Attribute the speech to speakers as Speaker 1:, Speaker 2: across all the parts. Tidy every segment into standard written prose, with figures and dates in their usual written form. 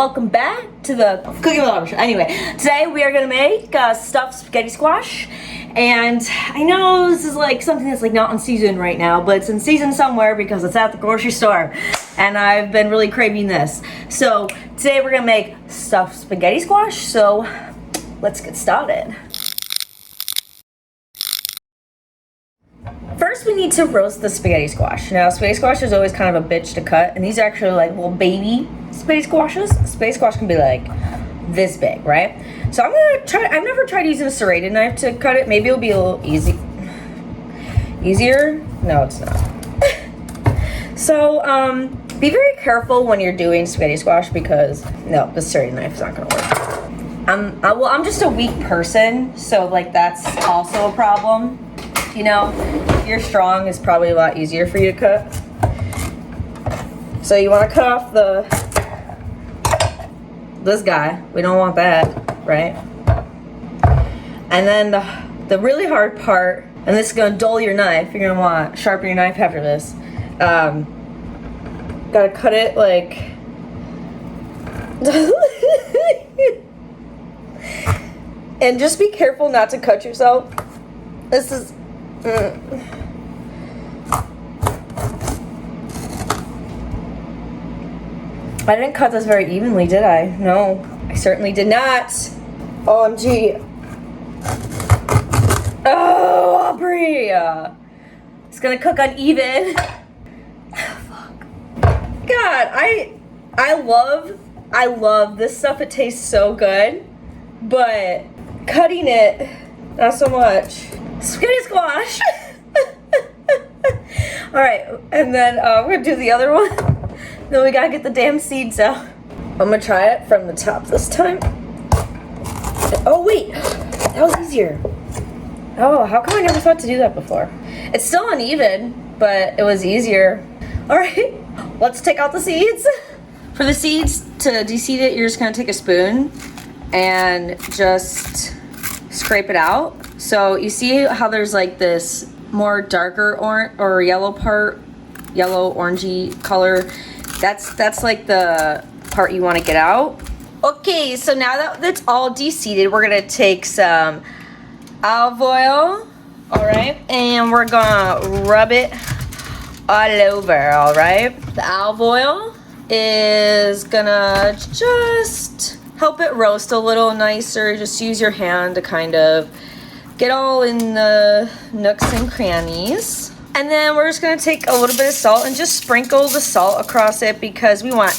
Speaker 1: welcome back to the Cooking with Autumn Show. Anyway, today we are gonna make stuffed spaghetti squash, and I know this is like something that's like not in season right now, but it's in season somewhere because it's at the grocery store, and I've been really craving this. So today we're gonna make stuffed spaghetti squash. So let's get started. First, we need to roast the spaghetti squash. Now, spaghetti squash is always kind of a bitch to cut, and these are actually like little baby spaghetti squashes. Spaghetti squash can be like this big, right? So I'm gonna try. I've never tried using a serrated knife to cut it. Maybe it'll be a little easier. No, it's not. So be very careful when you're doing spaghetti squash because no, the serrated knife is not gonna work. I'm just a weak person, so like that's also a problem. You know, if you're strong, it's probably a lot easier for you to cut. So you want to cut off this guy. We don't want that, right? And then the really hard part, and this is gonna dull your knife. You're gonna want to sharpen your knife after this. Gotta cut it like. And just be careful not to cut yourself. This is. I didn't cut this very evenly, did I? No, I certainly did not. OMG. Oh, Aubrey! It's gonna cook uneven. Fuck. God, I love this stuff. It tastes so good, but cutting it, not so much. Spaghetti squash. All right, and then we're gonna do the other one. Then we gotta get the damn seeds out. I'm gonna try it from the top this time. Oh wait, that was easier. Oh, how come I never thought to do that before? It's still uneven, but it was easier. All right, let's take out the seeds. For the seeds, to de-seed it, you're just gonna take a spoon and just scrape it out. So you see how there's like this more darker orange or yellow part, yellow orangey color. That's like the part you want to get out. Okay, so now that it's all de-seeded, we're gonna take some olive oil, all right, and we're gonna rub it all over, all right. The olive oil is gonna just help it roast a little nicer. Just use your hand to kind of get all in the nooks and crannies. And then we're just gonna take a little bit of salt and just sprinkle the salt across it because we want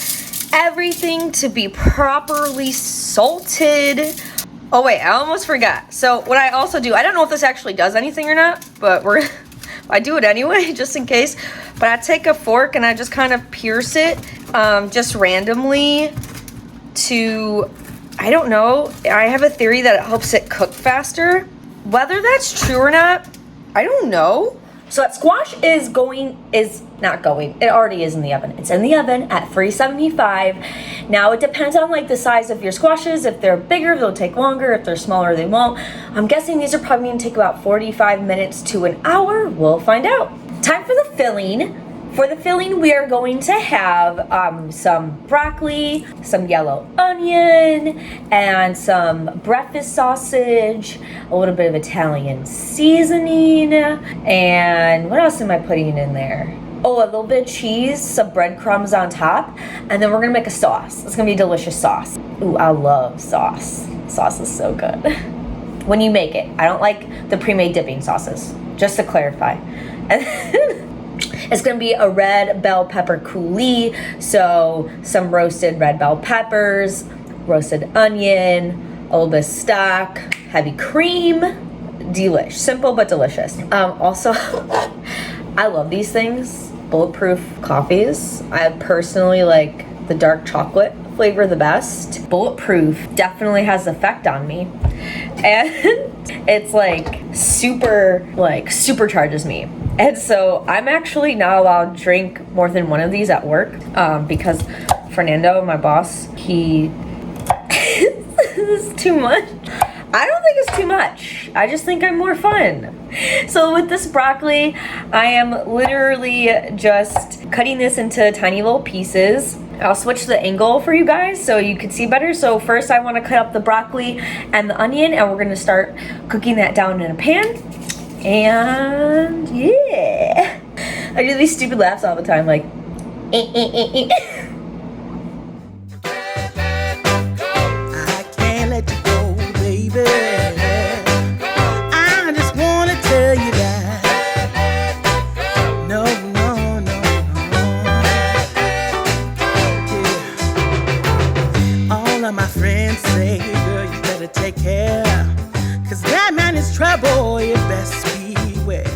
Speaker 1: everything to be properly salted. Oh wait, I almost forgot. So what I also do, I don't know if this actually does anything or not, but I do it anyway, just in case. But I take a fork and I just kind of pierce it just randomly to, I don't know, I have a theory that it helps it cook faster. Whether that's true or not, I don't know. So that squash it already is in the oven. It's in the oven at 375. Now it depends on like the size of your squashes. If they're bigger, they'll take longer. If they're smaller, they won't. I'm guessing these are probably gonna take about 45 minutes to an hour. We'll find out. Time for the filling. For the filling, we are going to have some broccoli, some yellow onion, and some breakfast sausage, a little bit of Italian seasoning, and what else am I putting in there? Oh, a little bit of cheese, some breadcrumbs on top, and then we're gonna make a sauce. It's gonna be a delicious sauce. Ooh, I love sauce. Sauce is so good. When you make it, I don't like the pre-made dipping sauces, just to clarify. And it's gonna be a red bell pepper coulis, so some roasted red bell peppers, roasted onion, a little bit of stock, heavy cream, delish, simple but delicious. Also, I love these things, bulletproof coffees. I personally like the dark chocolate flavor the best. Bulletproof definitely has effect on me, and it's like supercharges me. And so I'm actually not allowed to drink more than one of these at work because Fernando, my boss, this is too much. I don't think it's too much. I just think I'm more fun. So with this broccoli, I am literally just cutting this into tiny little pieces. I'll switch the angle for you guys so you can see better. So first I want to cut up the broccoli and the onion, and we're going to start cooking that down in a pan. And yeah, I do these stupid laughs all the time, like I can't let you go, baby. I just want to tell you that no. Yeah. All of my friends say, girl, you better take care, 'cause that man is trouble, you best beware.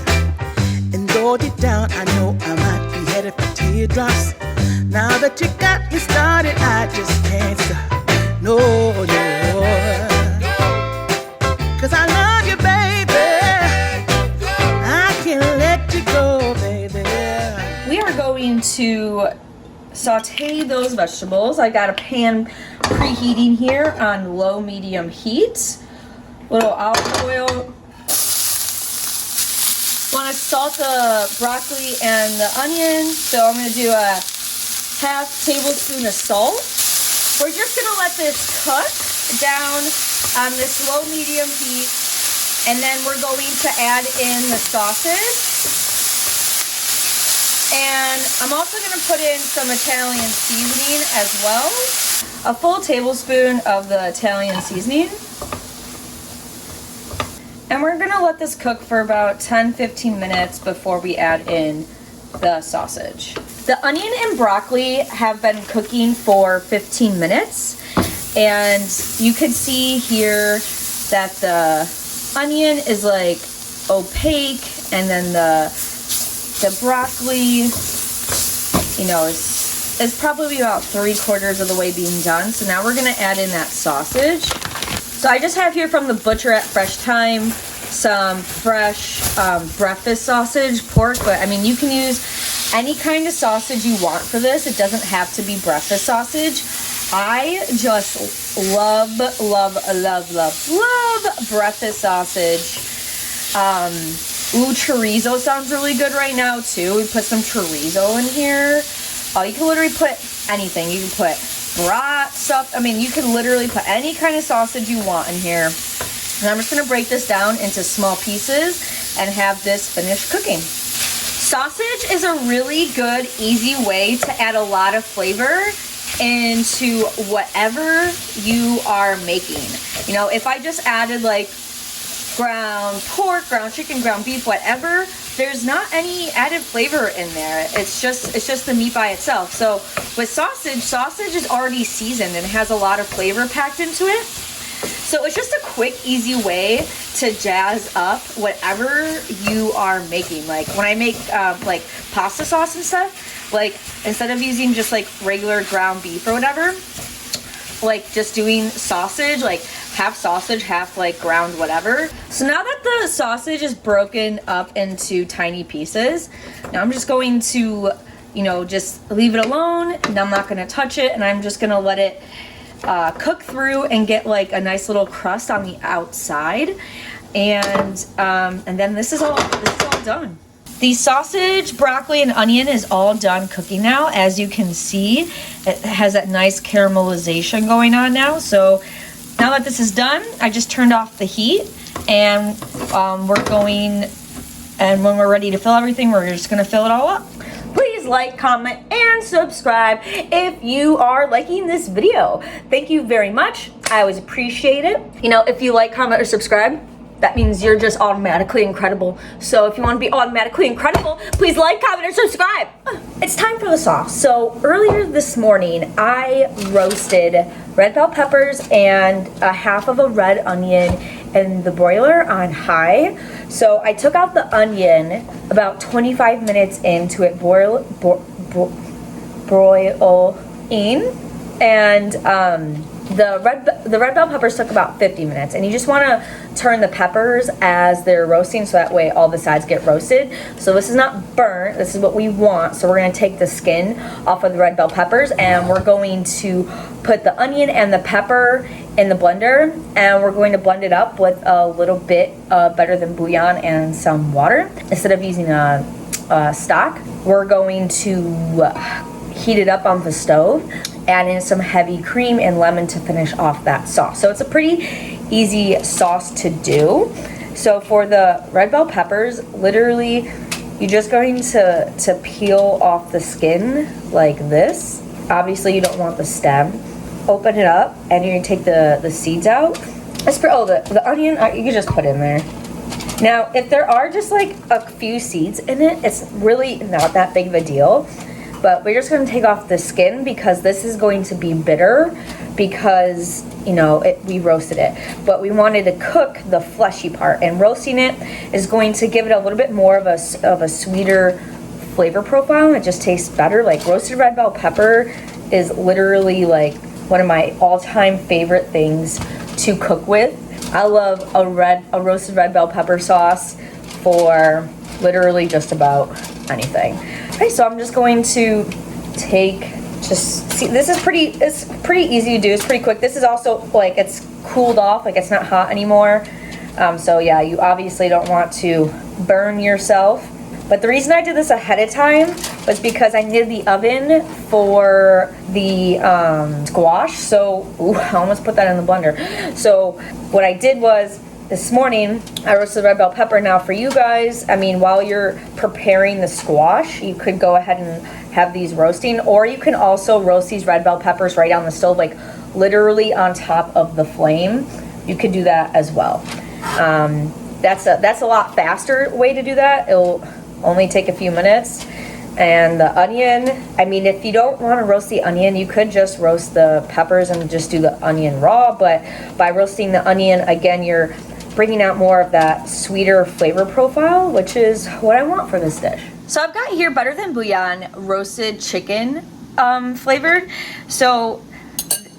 Speaker 1: And though deep down I know I might be headed for teardrops, now that you got me started, I just can't stop. No. 'Cause I love you, baby. I can't let you go, baby. We are going to saute those vegetables. I got a pan preheating here on low medium heat. Little olive oil. Want to salt the broccoli and the onion, so I'm going to do a half tablespoon of salt. We're just going to let this cook down on this low medium heat, and then we're going to add in the sausage. And I'm also going to put in some Italian seasoning as well. A full tablespoon of the Italian seasoning. And we're gonna let this cook for about 10-15 minutes before we add in the sausage. The onion and broccoli have been cooking for 15 minutes. And you can see here that the onion is like opaque, and then the broccoli, you know, is probably about 3/4 of the way being done. So now we're gonna add in that sausage. So I just have here from the butcher at Fresh Time some fresh breakfast sausage pork, but I mean you can use any kind of sausage you want for this. It doesn't have to be breakfast sausage. I just love breakfast sausage. Ooh, chorizo sounds really good right now too. We put some chorizo in here. Oh, you can literally put anything. You can put brat stuff. I mean, you can literally put any kind of sausage you want in here. And I'm just going to break this down into small pieces and have this finished cooking. Sausage is a really good, easy way to add a lot of flavor into whatever you are making. You know, if I just added like ground pork, ground chicken, ground beef, whatever, there's not any added flavor in there. It's just the meat by itself. So with sausage is already seasoned and has a lot of flavor packed into it. So it's just a quick, easy way to jazz up whatever you are making. Like when I make like pasta sauce and stuff, like instead of using just like regular ground beef or whatever, like just doing sausage, like half sausage, half like ground whatever. So now that the sausage is broken up into tiny pieces, now I'm just going to, you know, just leave it alone, and I'm not going to touch it, and I'm just going to let it cook through and get like a nice little crust on the outside, and then this is all done. The sausage, broccoli, and onion is all done cooking now. As you can see, it has that nice caramelization going on now. So now that this is done, I just turned off the heat, and we're going, and when we're ready to fill everything, we're just gonna fill it all up. Please like, comment, and subscribe if you are liking this video. Thank you very much. I always appreciate it. You know, if you like, comment, or subscribe, that means you're just automatically incredible. So if you want to be automatically incredible, please like, comment, or subscribe. It's time for the sauce. So earlier this morning, I roasted red bell peppers and a half of a red onion in the broiler on high. So I took out the onion about 25 minutes into it broiling, and the red bell peppers took about 50 minutes, and you just want to turn the peppers as they're roasting so that way all the sides get roasted. So this is not burnt, this is what we want. So we're going to take the skin off of the red bell peppers, and we're going to put the onion and the pepper in the blender, and we're going to blend it up with a little bit better than bouillon and some water. Instead of using a stock, we're going to heat it up on the stove, add in some heavy cream and lemon to finish off that sauce. So it's a pretty easy sauce to do. So for the red bell peppers, literally you're just going to peel off the skin like this. Obviously you don't want the stem. Open it up and you're gonna take the seeds out. The onion, you can just put in there. Now, if there are just like a few seeds in it, it's really not that big of a deal. But we're just gonna take off the skin because this is going to be bitter because, you know, we roasted it. But we wanted to cook the fleshy part, and roasting it is going to give it a little bit more of a sweeter flavor profile. It just tastes better. Like roasted red bell pepper is literally like one of my all-time favorite things to cook with. I love a roasted red bell pepper sauce for literally just about anything. Okay, so I'm just going to this is pretty easy to do. It's pretty quick. This is also like it's cooled off, like it's not hot anymore. So yeah, you obviously don't want to burn yourself. But the reason I did this ahead of time was because I needed the oven for the squash. So, I almost put that in the blender. So what I did was this morning, I roasted red bell pepper. Now for you guys, I mean, while you're preparing the squash, you could go ahead and have these roasting, or you can also roast these red bell peppers right on the stove, like literally on top of the flame. You could do that as well. That's a lot faster way to do that. It'll only take a few minutes. And the onion, I mean, if you don't want to roast the onion, you could just roast the peppers and just do the onion raw. But by roasting the onion, again, you're bringing out more of that sweeter flavor profile, which is what I want for this dish. So I've got here Better Than Bouillon roasted chicken flavored. So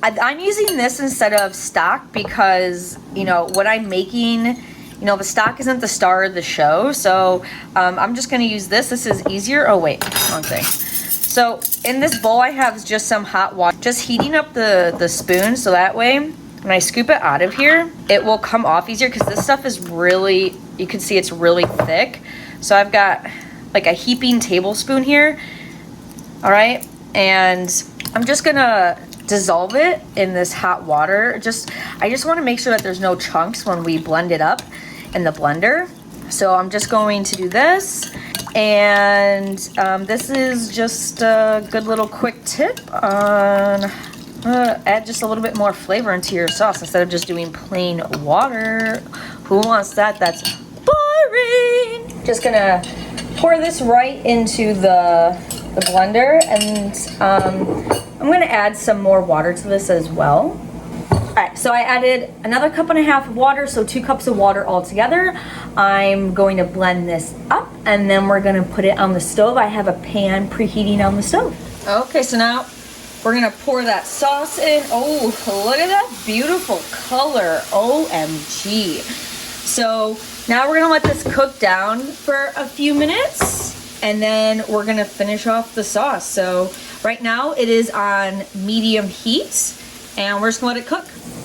Speaker 1: I'm using this instead of stock because, you know, when I'm making, you know, the stock isn't the star of the show. So I'm just going to use this. This is easier. Oh, wait, wrong thing. So in this bowl, I have just some hot water, just heating up the spoon. So that way, when I scoop it out of here, it will come off easier because this stuff is really, you can see it's really thick. So I've got like a heaping tablespoon here. All right. And I'm just going to dissolve it in this hot water. I just want to make sure that there's no chunks when we blend it up in the blender. So I'm just going to do this. And this is just a good little quick tip on add just a little bit more flavor into your sauce instead of just doing plain water. Who wants that? That's boring. Just gonna pour this right into the blender, and I'm gonna add some more water to this as well. Alright, so I added another 1.5 cups of water, so 2 cups of water altogether. I'm going to blend this up, and then we're gonna put it on the stove. I have a pan preheating on the stove. Okay, so now we're gonna pour that sauce in. Oh, look at that beautiful color. OMG. So now we're gonna let this cook down for a few minutes, and then we're gonna finish off the sauce. So right now it is on medium heat, and we're just gonna let it cook.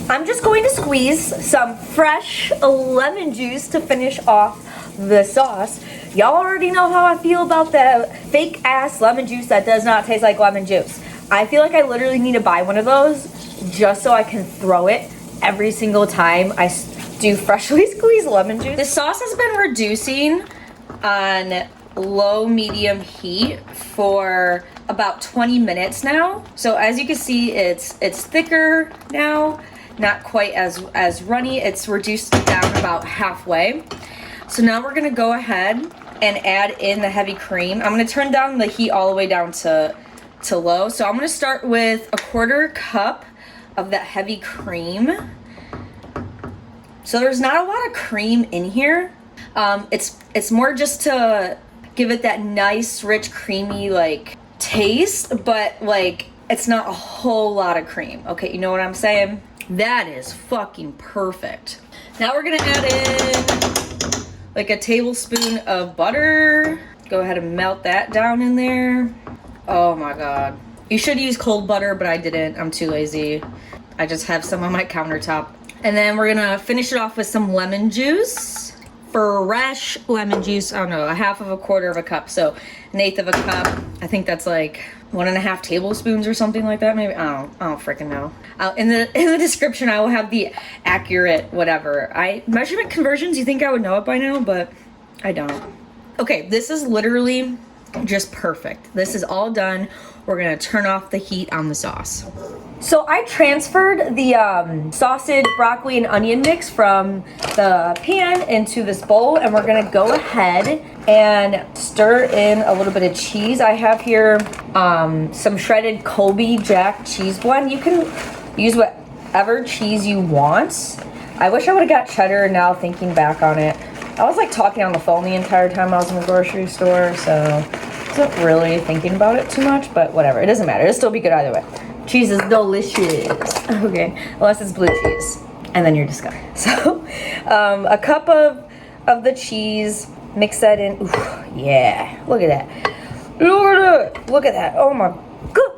Speaker 1: I'm just going to squeeze some fresh lemon juice to finish off the sauce. Y'all already know how I feel about the fake ass lemon juice that does not taste like lemon juice. I feel like I literally need to buy one of those just so I can throw it every single time I do freshly squeezed lemon juice. The sauce has been reducing on low medium heat for about 20 minutes now. So as you can see, it's thicker now, not quite as runny. It's reduced down about halfway. So now we're gonna go ahead and add in the heavy cream. I'm gonna turn down the heat all the way down to low. So I'm gonna start with a 1/4 cup of that heavy cream. So there's not a lot of cream in here. It's more just to give it that nice, rich, creamy like taste, but like it's not a whole lot of cream. Okay, you know what I'm saying? That is fucking perfect. Now we're gonna add in like a tablespoon of butter. Go ahead and melt that down in there. Oh my God. You should use cold butter, but I didn't. I'm too lazy. I just have some on my countertop. And then we're gonna finish it off with some lemon juice. fresh lemon juice. I don't know, a half of a quarter of a cup. So an eighth of a cup. I think that's like 1.5 tablespoons or something like that. Maybe, I don't freaking know. In the description, I will have the accurate whatever. Measurement conversions, you think I would know it by now, but I don't. Okay, this is literally just perfect. This is all done. We're gonna turn off the heat on the sauce. So I transferred the sausage, broccoli, and onion mix from the pan into this bowl, and we're gonna go ahead and stir in a little bit of cheese. I have here some shredded Colby Jack cheese blend. You can use whatever cheese you want. I wish I would have got cheddar now thinking back on it. I was like talking on the phone the entire time I was in the grocery store, so I wasn't really thinking about it too much, but whatever, it doesn't matter. It'll still be good either way. Cheese is delicious. Okay, unless it's blue cheese, and then you're disgusted. So, a cup of the cheese, mix that in. Ooh, yeah, look at that. Look at that. Look at that. Oh my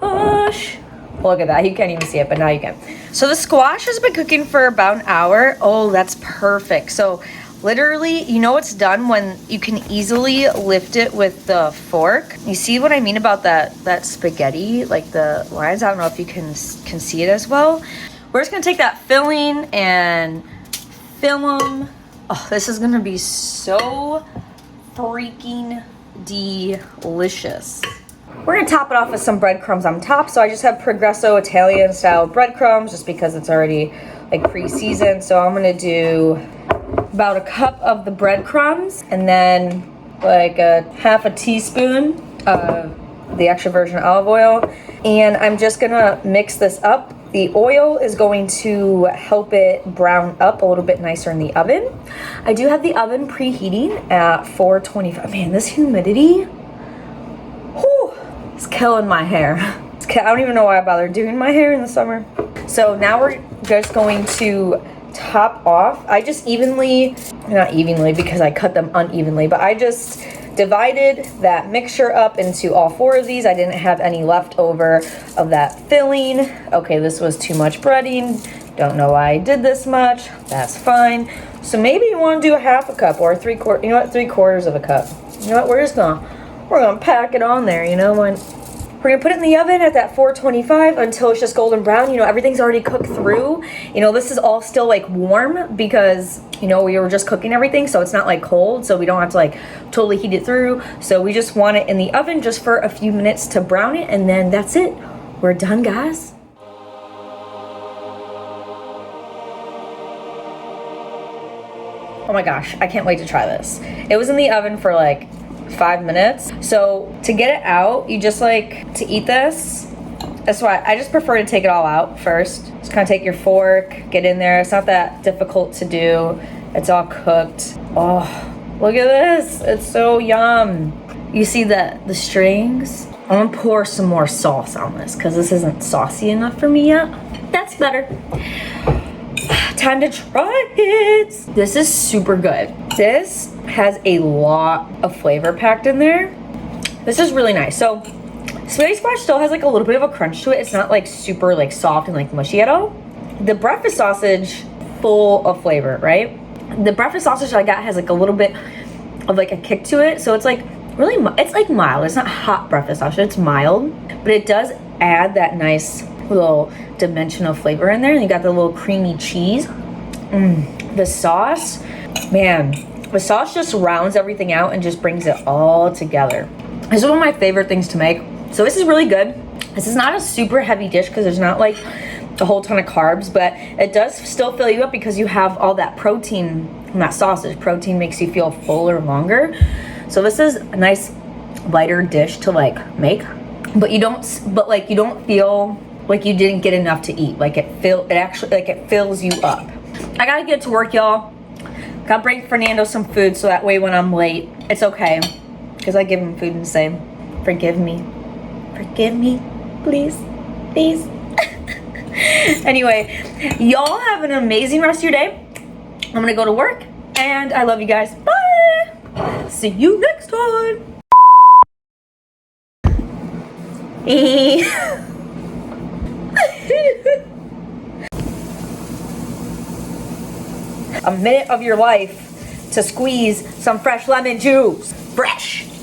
Speaker 1: gosh. Look at that. You can't even see it, but now you can. So the squash has been cooking for about an hour. Oh, that's perfect. So literally, you know it's done when you can easily lift it with the fork. You see what I mean about that spaghetti, like the lines? I don't know if you can see it as well. We're just gonna take that filling and fill them. Oh, this is gonna be so freaking delicious. We're gonna top it off with some breadcrumbs on top. So I just have Progresso Italian style breadcrumbs just because it's already like pre-seasoned. So I'm gonna do about a cup of the breadcrumbs and then like a half a teaspoon of the extra virgin olive oil. And I'm just gonna mix this up. The oil is going to help it brown up a little bit nicer in the oven. I do have the oven preheating at 425. Man, this humidity, whew, it's killing my hair. I don't even know why I bother doing my hair in the summer. So now we're just going to top off. I just not evenly because I cut them unevenly, but I just divided that mixture up into all 4 of these. I didn't have any left over of that filling. Okay, this was too much breading. Don't know why I did this much. That's fine. So maybe you want to do a half a cup or 3/4. You know what? 3/4 of a cup. You know what? We're gonna pack it on there. You know when. We're gonna put it in the oven at that 425 until it's just golden brown. You know, everything's already cooked through. You know, this is all still like warm because, you know, we were just cooking everything, so it's not like cold, so we don't have to like totally heat it through. So we just want it in the oven just for a few minutes to brown it, and then that's it. We're done, guys. Oh my gosh, I can't wait to try this. It was in the oven for like 5 minutes. So to get it out, you just like to eat this. That's why I just prefer to take it all out first. Just kind of take your fork, get in there. It's not that difficult to do. It's all cooked. Oh, look at this. It's so yum. You see the strings? I'm gonna pour some more sauce on this because this isn't saucy enough for me yet. That's better. Time to try it. This is super good. This has a lot of flavor packed in there. This is really nice. So spaghetti squash still has like a little bit of a crunch to it. It's not like super like soft and like mushy at all. The breakfast sausage, full of flavor, right? The breakfast sausage I got has like a little bit of like a kick to it. So it's like really, it's like mild. It's not hot breakfast sausage, it's mild. But it does add that nice little dimension of flavor in there. And you got the little creamy cheese. The sauce, man, the sauce just rounds everything out and just brings it all together. This is one of my favorite things to make. So this is really good. This is not a super heavy dish because there's not like a whole ton of carbs, but it does still fill you up because you have all that protein from that sausage. Protein makes you feel fuller longer. So this is a nice lighter dish to like make, but you don't feel like you didn't get enough to eat. Like it fills you up. I gotta get to work, y'all. Gotta bring Fernando some food so that way when I'm late, it's okay. Because I give him food and say, forgive me. Forgive me, please. Please. Anyway, y'all have an amazing rest of your day. I'm gonna go to work and I love you guys. Bye. See you next time. A minute of your life to squeeze some fresh lemon juice. Fresh.